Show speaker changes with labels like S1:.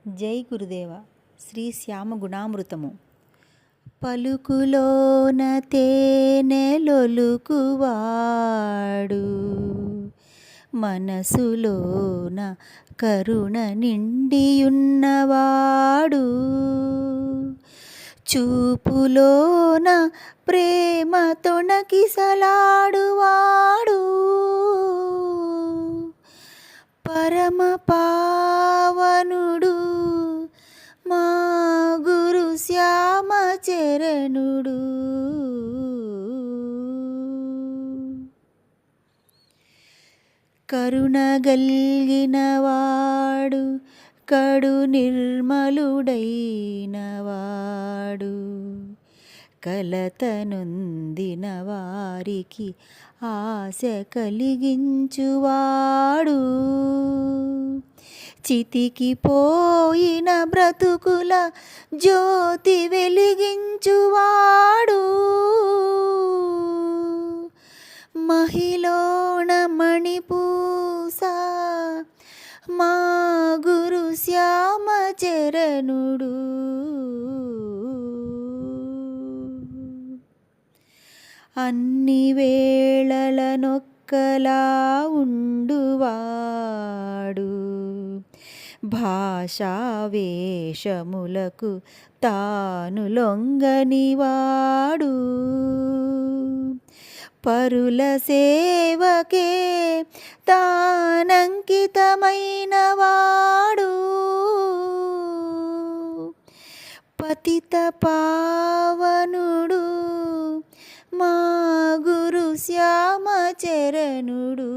S1: జై గురుదేవ. శ్రీ శ్యామ గుణామృతము. పలుకులోన తేనెలొలుకువాడు, మనసులోన కరుణ నిండియున్నవాడు, చూపులోన ప్రేమ తొణకిసలాడువాడు, పరమ పావనుడు మా గురు శ్యామ చరణుడు. కరుణగల్గినవాడు, కడు నిర్మలుడైనవాడు, కలతనొందిన వారికి ఆశ కలిగించువాడు, చితికిపోయిన బ్రతుకుల జ్యోతి వెలిగించువాడు, మహిళోణ మణిపూస మా గురు శ్యామ చరణుడు. అన్ని వేళలనొక్కలా ఉండువాడు, భాషావేషములకు తాను లొంగనివాడు, పరుల సేవకే తానంకితమైనవాడు, పతిత పావనుడు మా గురు శ్యామ చరణుడు.